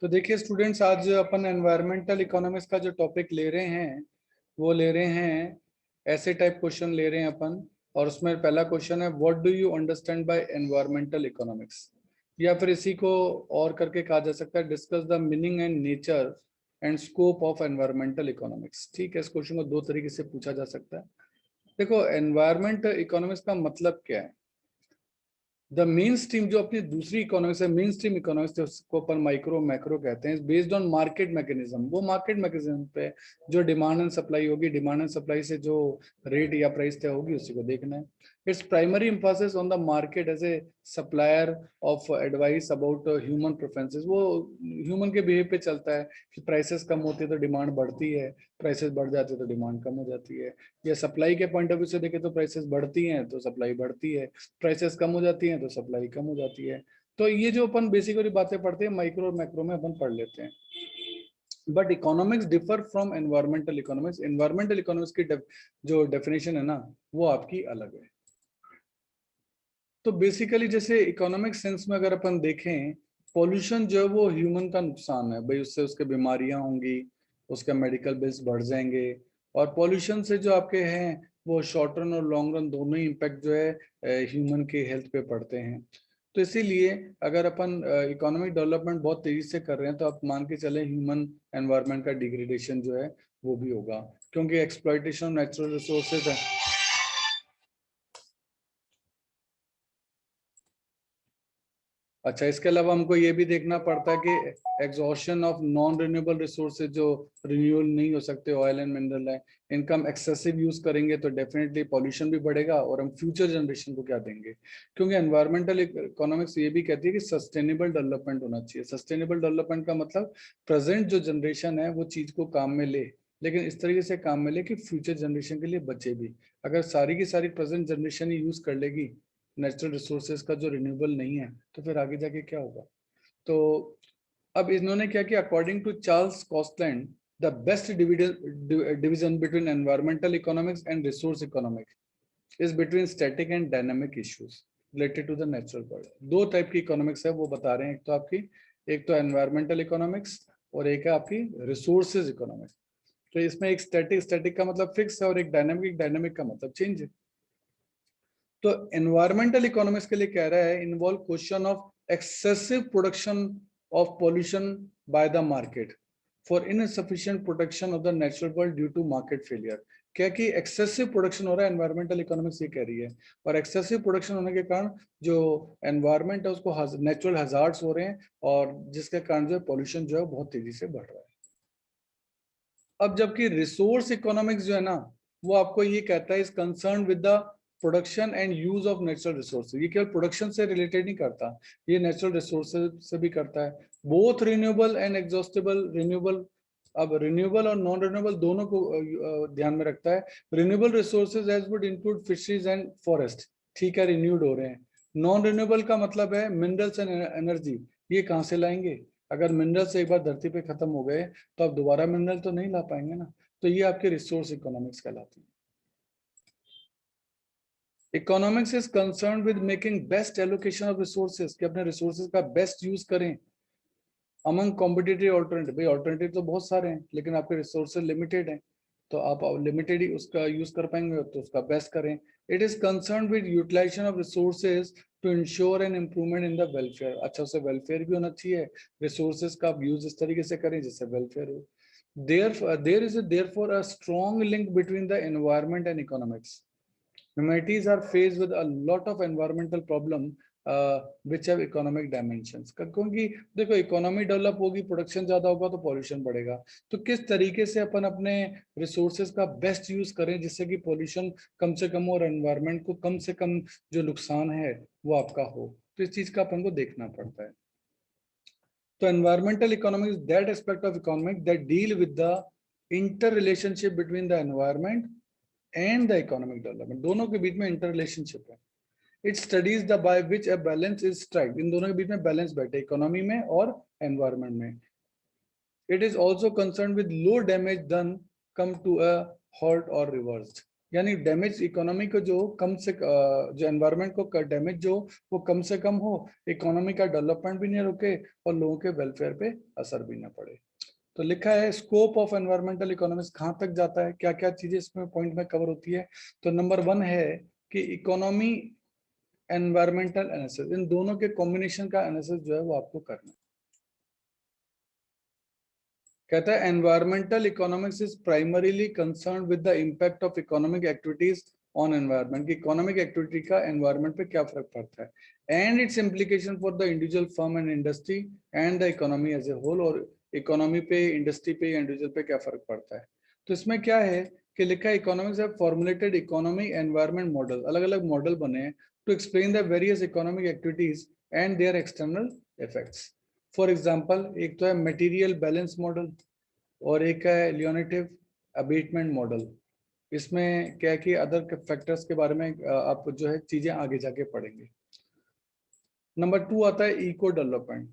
तो देखिए स्टूडेंट्स, आज अपन एनवायरमेंटल इकोनॉमिक्स का जो टॉपिक ले रहे हैं वो ले रहे हैं, ऐसे टाइप क्वेश्चन ले रहे हैं अपन। और उसमें पहला क्वेश्चन है, what do you understand by environmental economics, या फिर इसी को और करके कहा जा सकता है, discuss the meaning and nature and scope of environmental economics. ठीक है, इस क्वेश्चन को दो तरीके से पूछा जा सकता है। देखो, एनवायरमेंटल इकोनॉमिक्स का मतलब क्या है। द मेन स्ट्रीम जो अपनी दूसरी इकोनॉमिक्स है, मेन स्ट्रीम इकोनॉमिक्स जिसको अपन माइक्रो मैक्रो कहते हैं, बेस्ड ऑन मार्केट मैकेनिज्म। वो मार्केट मैकेनिज्म पे जो डिमांड एंड सप्लाई होगी, डिमांड एंड सप्लाई से जो रेट या प्राइस तय होगी उसी को देखना है। Its primary emphasis on the market as a supplier of advice about human preferences. वो ह्यूमन के बिहेव पे चलता है कि प्राइसेस कम होती है तो डिमांड बढ़ती है, प्राइसेस बढ़ जाती है तो डिमांड कम हो जाती है। या सप्लाई के पॉइंट ऑफ व्यू से देखें तो प्राइसेस बढ़ती हैं तो सप्लाई बढ़ती है, प्राइसेस कम हो जाती हैं तो सप्लाई कम हो जाती है। तो ये जो अपन बेसिकली बातें पढ़ते हैं माइक्रो और मैक्रो में अपन पढ़ लेते हैं। But economics differ from environmental economics. Environmental economics की जो डेफिनेशन है ना, वो आपकी अलग है। तो बेसिकली जैसे इकोनॉमिक सेंस में अगर अपन देखें, पॉल्यूशन जो है वो ह्यूमन का नुकसान है भाई, उससे उसके बीमारियां होंगी, उसके मेडिकल बिल्स बढ़ जाएंगे। और पॉल्यूशन से जो आपके हैं वो शॉर्ट रन और लॉन्ग रन दोनों ही इम्पैक्ट जो है ह्यूमन के हेल्थ पे पड़ते हैं। तो इसीलिए अगर अपन इकोनॉमिक डेवलपमेंट बहुत तेजी से कर रहे हैं तो आप मान के चले ह्यूमन एनवायरनमेंट का डिग्रेडेशन जो है वो भी होगा, क्योंकि एक्सप्लॉइटेशन नेचुरल रिसोर्सेज है। अच्छा, इसके अलावा हमको ये भी देखना पड़ता है कि exhaustion of non renewable resources जो रिन्यूएबल नहीं हो सकते, ऑयल एंड मिनरल है, इनका हम एक्सेसिव यूज करेंगे तो डेफिनेटली पॉल्यूशन भी बढ़ेगा। और हम फ्यूचर जनरेशन को क्या देंगे, क्योंकि एनवायरमेंटल इकोनॉमिक्स ये भी कहती है कि सस्टेनेबल डेवलपमेंट होना चाहिए। सस्टेनेबल डेवलपमेंट का मतलब प्रेजेंट जो जनरेशन है वो चीज को काम में ले, लेकिन इस तरीके से काम में ले कि फ्यूचर जनरेशन के लिए बचे भी। अगर सारी की सारी प्रेजेंट जनरेशन ही यूज कर लेगी नेचुरल रिसोर्सेज का जो रिन्यूएबल नहीं है, तो फिर आगे जाके क्या होगा। तो अब इन्होंने क्या किया, according to Charles Kolstad, the best division between environmental economics and resource economics is between static and dynamic issues related to the natural world. दो टाइप की इकोनॉमिक्स है वो बता रहे हैं, एक तो एनवायरमेंटल इकोनॉमिक्स और एक है आपकी रिसोर्सेज इकोनॉमिक्स। तो इसमें एक स्टैटिक का मतलब फिक्स है और एक डायनामिक का मतलब चेंज है। तो एनवायरमेंटल इकोनॉमिक्स के लिए कह रहा है, involve question of excessive production of pollution by the market for insufficient protection of the natural world due to market failure. क्या कि एक्सेसिव प्रोडक्शन हो रहा है, एनवायरमेंटल इकोनॉमिक्स ये कह रही है। और एक्सेसिव प्रोडक्शन होने के कारण जो एनवायरमेंट है उसको नेचुरल हजार्ड्स हो रहे हैं, और जिसके कारण जो पॉल्यूशन जो है बहुत तेजी से बढ़ रहा है। अब जबकि रिसोर्स इकोनॉमिक्स जो है ना, वो आपको ये कहता है is concern with the production and use of natural resources. ये केवल प्रोडक्शन से रिलेटेड नहीं करता, ये नेचुरल रिसोर्सेज से भी करता है, both renewable and exhaustible. Renewable, अब रिन्यूएबल और नॉन रिन्यूएबल दोनों को ध्यान में रखता है। Renewable resources as would include fisheries and forest, ठीक है, रिन्यूड हो रहे हैं। नॉन रिन्यूएबल का मतलब है मिनरल्स एंड एनर्जी, ये कहाँ से लाएंगे। अगर मिनरल्स एक बार धरती पे खत्म हो गए तो आप दोबारा मिनरल तो नहीं ला पाएंगे ना। तो ये आपके रिसोर्स इकोनॉमिक्स कहलाती है। Economics is concern with making best allocation of resources, कि अपने रिसोर्सेज का बेस्ट यूज करें अमंग कॉम्पिटिटिव ऑल्टरनेटिव। भाई ऑल्टरनेटिव तो बहुत सारे हैं लेकिन आपके रिसोर्सेज लिमिटेड हैं, तो आप लिमिटेड ही उसका यूज कर पाएंगे तो उसका बेस्ट करें। It is concern with utilization of resources to ensure an improvement in the welfare. अच्छा, उससे वेलफेयर भी होना चाहिए, रिसोर्सेज का आप यूज इस तरीके से करें जिससे वेलफेयर हो। there is therefore a strong link between the environment and economics. Humanities are faced with a lot of environmental problem which have economic dimensions। क्योंकि देखो, इकोनॉमी डेवलप होगी, प्रोडक्शन ज्यादा होगा तो पॉल्यूशन बढ़ेगा। तो किस तरीके से अपन अपने रिसोर्सेज का बेस्ट यूज करें जिससे कि पॉल्यूशन कम से कम और एनवायरनमेंट को कम से कम जो नुकसान है वो आपका हो, तो इस चीज का अपन को देखना पड़ता है। तो environmental economics that aspect of economic that deal with the interrelationship between the environment and the economic development. दोनों के बीच में इंटर रिलेशनशिप है। It studies the by which a balance is strike. इन दोनों के बीच में बैलेंस बैठे, इकोनॉमी में और एनवायरनमेंट में। It is also concern with low damage done come to a halt और रिवर्स्ड। यानी डैमेज इकोनॉमी को जो कम से जो एनवायरनमेंट को डैमेज जो वो कम से कम हो, इकोनॉमी का डेवलपमेंट भी नहीं रुके और लोगों के वेलफेयर पे असर भी ना पड़े। तो लिखा है स्कोप ऑफ एनवायरमेंटल इकोनॉमिक्स कहाँ तक जाता है, क्या क्या चीजें इसमें पॉइंट में कवर होती है। तो नंबर 1 है कि इकोनॉमी एनवायरमेंटल एनालिसिस, इन दोनों के कॉम्बिनेशन का एनालिसिस जो है वो आपको करना है। कहता है environmental economics is primarily concern with the impact of economic activities on environment, कि इकोनॉमिक एक्टिविटी का एनवायरनमेंट पे क्या फर्क पड़ता है, and its implication for the individual firm and industry and the economy as a whole, और economy पे, industry पे, इंडिविजुअल पे क्या फर्क पड़ता है। तो इसमें क्या है कि लिखा है economics have formulated economy environment model, अलग अलग मॉडल बने हैं to explain the various economic activities and their external effects. For example, एक तो है मटेरियल बैलेंस मॉडल और एक है लियोनेटिव अबेटमेंट मॉडल। इसमें क्या है कि अदर फैक्टर्स के बारे में आप जो है चीजें आगे जाके पढ़ेंगे। नंबर 2 आता है eco development.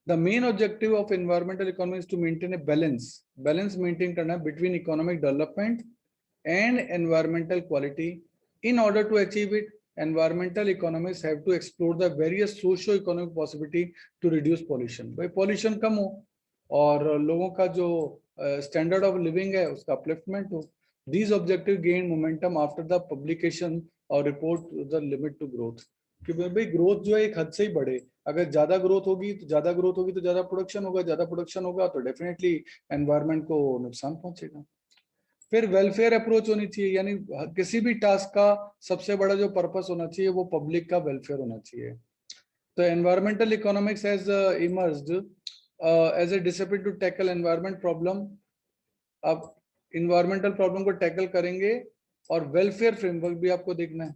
The main objective of environmental economy is to maintain a balance maintain करना है between economic development and environmental quality. In order to achieve it, environmental economists have to explore the various socio-economic possibility to reduce pollution। भाई pollution कम हो और लोगों का जो standard of living है उसका अपलिफ्टमेंट हो। These objectives gain momentum after the publication और report the limit to growth, कि भाई ग्रोथ जो है एक हद से ही बढ़े। अगर ज्यादा ग्रोथ होगी तो ज्यादा प्रोडक्शन होगा, ज्यादा प्रोडक्शन होगा तो डेफिनेटली एनवायरनमेंट को नुकसान पहुंचेगा। फिर वेलफेयर अप्रोच होनी चाहिए, यानी किसी भी टास्क का सबसे बड़ा जो पर्पस होना चाहिए वो पब्लिक का वेलफेयर होना चाहिए। तो environmental economics has emerged as a discipline to tackle environment problem. अब इन्वायरमेंटल प्रॉब्लम को टैकल करेंगे और वेलफेयर फ्रेमवर्क भी आपको देखना है।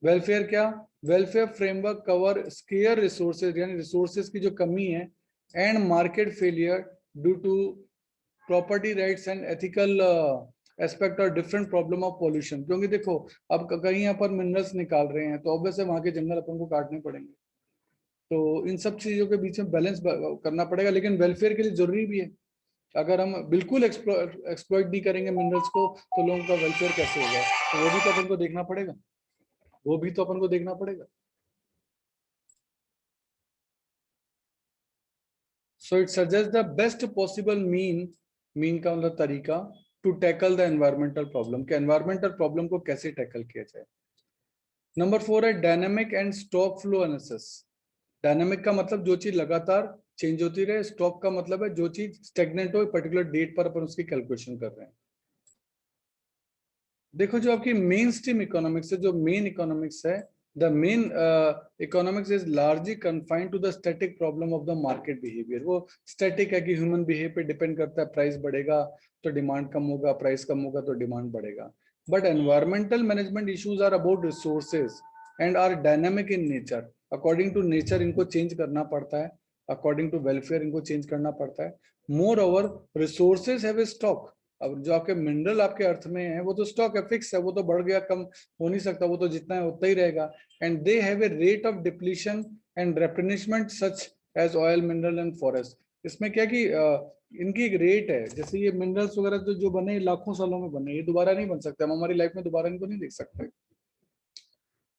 वेलफेयर क्या, welfare framework cover scarce resources, यानी रिसोर्सेज की जो कमी है, and market failure due to property rights and ethical aspect और डिफरेंट प्रॉब्लम ऑफ पॉल्यूशन। क्योंकि देखो अब कहीं यहाँ पर मिनरल्स निकाल रहे हैं तो ऑब्वियस है वहां के जंगल अपन को काटने पड़ेंगे। तो इन सब चीजों के बीच में बैलेंस करना पड़ेगा, लेकिन वेलफेयर के लिए जरूरी भी है। अगर हम बिल्कुल एक्सप्लॉइट नहीं करेंगे मिनरल्स को तो लोगों का वेलफेयर कैसे होगा, तो वो भी तो अपन को देखना पड़ेगा, वो भी तो अपन को देखना पड़ेगा। So it suggest the best possible mean का मतलब तरीका to tackle the environmental problem, के एनवायरमेंटल प्रॉब्लम को कैसे टैकल किया जाए। नंबर 4 है dynamic and stock flow analysis. Dynamic का मतलब जो चीज लगातार चेंज होती रहे, स्टॉक का मतलब है जो चीज स्टेगनेंट हो, पर्टिकुलर डेट पर अपन उसकी कैलकुलेशन कर रहे हैं। देखो जो आपकी मेन स्ट्रीम इकोनॉमिक्स है, जो मेन इकोनॉमिक्स है, the main economics is largely confined to the static problem of the market behaviour. वो स्टैटिक है कि ह्यूमन बिहेवियर पे डिपेंड करता है, प्राइस बढ़ेगा तो डिमांड कम होगा, प्राइस कम होगा तो डिमांड बढ़ेगा। But environmental management issues are about resources and are dynamic in nature. According to nature इनको चेंज करना पड़ता है, अकॉर्डिंग टू वेलफेयर इनको चेंज करना पड़ता है। Moreover resources have a stock. अब जो आपके मिनरल आपके अर्थ में है वो तो स्टॉक है, फिक्स है, वो तो बढ़ गया कम हो नहीं सकता, वो तो जितना है उतना ही रहेगा। And they have a rate of depletion and replenishment such as oil, mineral and forest. इसमें क्या कि इनकी एक रेट है, जैसे ये मिनरल्स वगैरह जो बने लाखों सालों में बने, ये दोबारा नहीं बन सकते, हम हमारी लाइफ में दोबारा इनको नहीं देख सकते।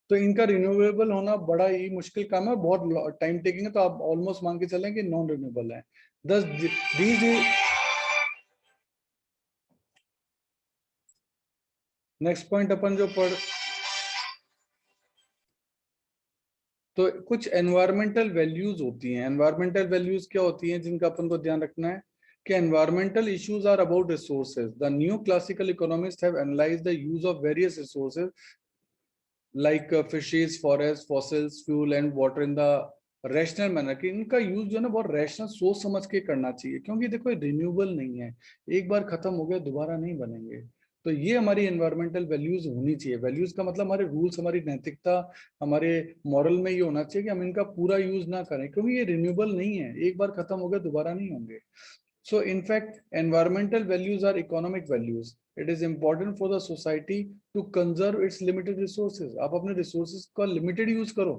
तो इनका रिन्यूएबल होना बड़ा ही मुश्किल काम है, बहुत टाइम टेकिंग है, तो आप ऑलमोस्ट मान के चलें कि नॉन रिन्यूएबल है। दस दीज नेक्स्ट पॉइंट अपन जो पढ़, तो कुछ एनवायरमेंटल वैल्यूज होती हैं। एनवायरमेंटल वैल्यूज क्या होती हैं जिनका अपन को ध्यान रखना है कि environmental issues are about resources. The new classical economist have analysed the use of various resources like fishes, forest, fossils, fuel and water in the rational manner, कि इनका यूज जो है ना बहुत रैशनल सोच समझ के करना चाहिए, क्योंकि देखो रिन्यूएबल नहीं है, एक बार खत्म हो गया दोबारा नहीं बनेंगे। तो ये हमारी एनवायरमेंटल वैल्यूज होनी चाहिए। वैल्यूज का मतलब हमारे रूल्स, हमारी नैतिकता, हमारे मॉरल में ये होना चाहिए कि हम इनका पूरा यूज ना करें, क्योंकि ये रिन्यूएबल नहीं है, एक बार खत्म हो गया दोबारा नहीं होंगे। So in fact, environmental values are economic values. It is important for the society to conserve its limited resources. आप अपने resources का limited use करो,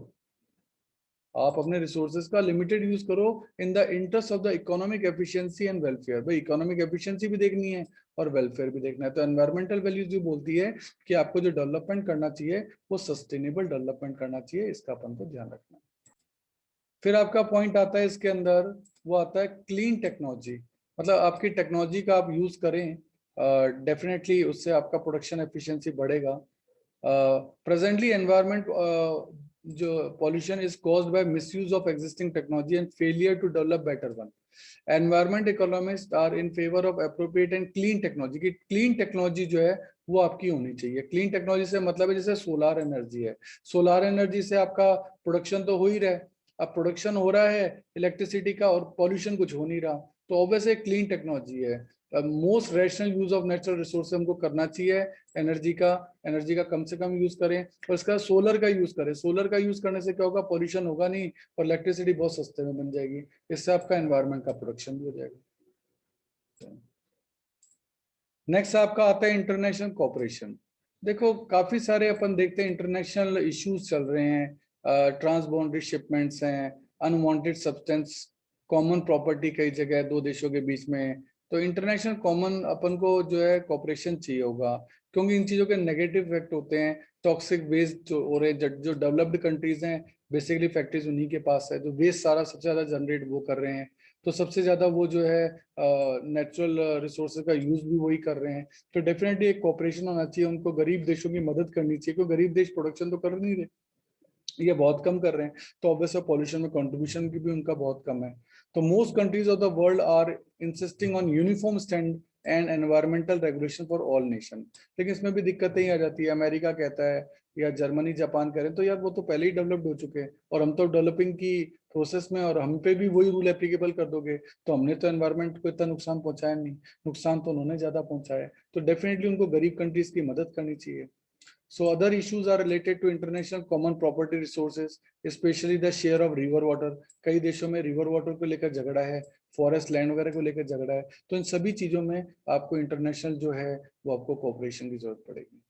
आप अपने रिसोर्सेज का लिमिटेड यूज करो in the interest of the economic efficiency and welfare. भाई economic efficiency भी देखनी है और वेलफेयर भी देखना है। तो एनवायरमेंटल वैल्यूज भी बोलती है कि आपको जो डेवलपमेंट करना चाहिए वो सस्टेनेबल डेवलपमेंट करना चाहिए, इसका अपन को ध्यान रखना है। फिर आपका पॉइंट आता है इसके अंदर, वो आता है क्लीन टेक्नोलॉजी। मतलब आपकी टेक्नोलॉजी का आप यूज करें, डेफिनेटली उससे आपका प्रोडक्शन एफिशिएंसी बढ़ेगा। प्रेजेंटली एनवायरमेंट जो pollution is caused by misuse of existing technology and failure to develop better one. Environment economist are in favour of appropriate and clean technology. की clean technology जो है वो आपकी होनी चाहिए। क्लीन टेक्नोलॉजी से मतलब है जैसे सोलार एनर्जी है, सोलार एनर्जी से आपका प्रोडक्शन तो हो ही रहा है, अब प्रोडक्शन हो रहा है इलेक्ट्रिसिटी का और पॉल्यूशन कुछ हो नहीं रहा, तो ऑब्वियसली क्लीन टेक्नोलॉजी है। Most rational use of natural resource हमको करना चाहिए। एनर्जी का कम से कम यूज करें और इसका सोलर का यूज करें। सोलर का यूज करने से क्या होगा, पॉल्यूशन होगा नहीं और इलेक्ट्रिसिटी बहुत सस्ते में बन जाएगी, इससे आपका एनवायरनमेंट का प्रोडक्शन भी हो जाएगा। नेक्स्ट आपका आता है इंटरनेशनल कोऑपरेशन। देखो काफी सारे अपन देखते हैं इंटरनेशनल इश्यूज चल रहे हैं, ट्रांसबाउंडरी शिपमेंट्स हैं, अनवांटेड सब्सटेंस, कॉमन प्रॉपर्टी कई जगह है दो देशों के बीच में। तो इंटरनेशनल कॉमन अपन को जो है कॉपरेशन चाहिए होगा, क्योंकि इन चीजों के नेगेटिव इफेक्ट होते हैं। टॉक्सिक वेस्ट जो हो रहे हैं, जो डेवलप्ड कंट्रीज हैं बेसिकली फैक्ट्रीज उन्हीं के पास है, जो वेस्ट सारा सबसे ज्यादा जनरेट वो कर रहे हैं, तो सबसे ज्यादा वो जो है नेचुरल रिसोर्सेज का यूज भी वही कर रहे हैं। तो डेफिनेटली एक कोऑपरेशन होना चाहिए, उनको गरीब देशों की मदद करनी चाहिए, क्योंकि गरीब देश प्रोडक्शन तो कर नहीं रहे, ये बहुत कम कर रहे हैं, तो ऑब्वियसली पॉल्यूशन में कंट्रीब्यूशन की भी उनका बहुत कम है। तो most countries of the world are insisting on uniform stand and environmental regulation for all nation. लेकिन इसमें भी दिक्कतें ही आ जाती है, अमेरिका कहता है या जर्मनी जापान कह रहे हैं, तो यार वो तो पहले ही डेवलप्ड हो चुके हैं और हम तो डेवलपिंग की प्रोसेस में, और हम पे भी वही रूल एप्लीकेबल कर दोगे, तो हमने तो एनवायरमेंट को इतना नुकसान पहुंचाया नहीं, नुकसान तो उन्होंने ज्यादा पहुंचाया है। तो डेफिनेटली उनको गरीब कंट्रीज की मदद करनी चाहिए। So other issues are related to international common property resources, especially the share of river water. कई देशों में रिवर वाटर को लेकर झगड़ा है, फॉरेस्ट लैंड वगैरह को लेकर झगड़ा है, तो इन सभी चीजों में आपको इंटरनेशनल जो है वो आपको कोऑपरेशन की जरूरत पड़ेगी।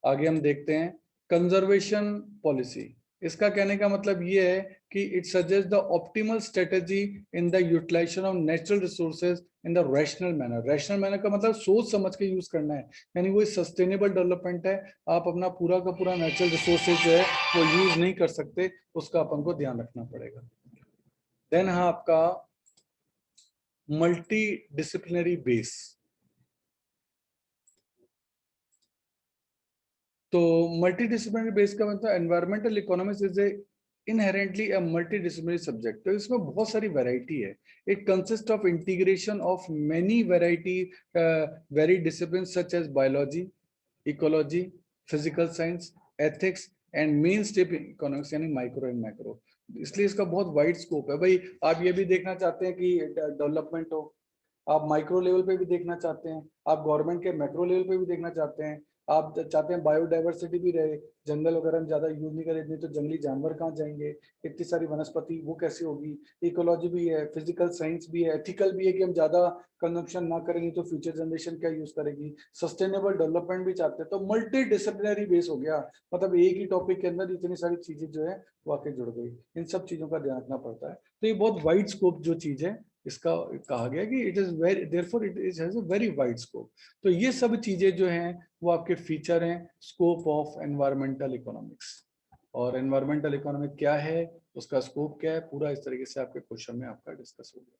आगे हम देखते हैं कंजर्वेशन पॉलिसी। इसका कहने का मतलब ये है कि it suggest the optimal strategy in the utilization of natural resources in the rational manner. Rational manner का मतलब सोच समझ के यूज करना है, यानी वो सस्टेनेबल डेवलपमेंट है। आप अपना पूरा का पूरा नेचुरल रिसोर्सेज जो है वो यूज नहीं कर सकते, उसका अपन को ध्यान रखना पड़ेगा। देन हाँ आपका मल्टी डिसिप्लिनरी बेस। तो मल्टीडिसिप्लिनरी बेस का मतलब environmental economics is a inherently a multidisciplinary subject. तो इसमें बहुत सारी वैरायटी है। It consist of integration of many variety very discipline such as biology, ecology, physical science, ethics and main stream economics, यानी micro and macro. इसलिए इसका बहुत wide scope है। भाई आप ये भी देखना चाहते हैं कि डेवलपमेंट हो, आप माइक्रो लेवल पे भी देखना चाहते हैं, आप गवर्नमेंट के मैक्रो लेवल पे भी देखना चाहते हैं, आप चाहते हैं बायोडाइवर्सिटी भी रहे, जंगल वगैरह हम ज्यादा यूज नहीं करें, नहीं तो जंगली जानवर कहाँ जाएंगे, इतनी सारी वनस्पति वो कैसी होगी। इकोलॉजी भी है, फिजिकल साइंस भी है, एथिकल भी है कि हम ज्यादा कंजम्पशन ना करेंगे तो फ्यूचर जनरेशन क्या यूज करेगी, सस्टेनेबल डेवलपमेंट भी चाहते हैं। तो मल्टी डिसिप्लिनरी बेस हो गया, मतलब एक ही टॉपिक के अंदर इतनी सारी चीजें जो है वो आके जुड़ गई। इन सब चीजों का ध्यान रखना पड़ता है। तो ये बहुत वाइड स्कोप जो चीज है, इसका कहा गया कि it is very therefore it is has a very wide scope. तो ये सब चीजें जो हैं वो आपके फीचर हैं स्कोप ऑफ एनवायरमेंटल इकोनॉमिक्स। और एनवायरमेंटल इकोनॉमिक क्या है, उसका स्कोप क्या है, पूरा इस तरीके से आपके क्वेश्चन में आपका डिस्कस होगा।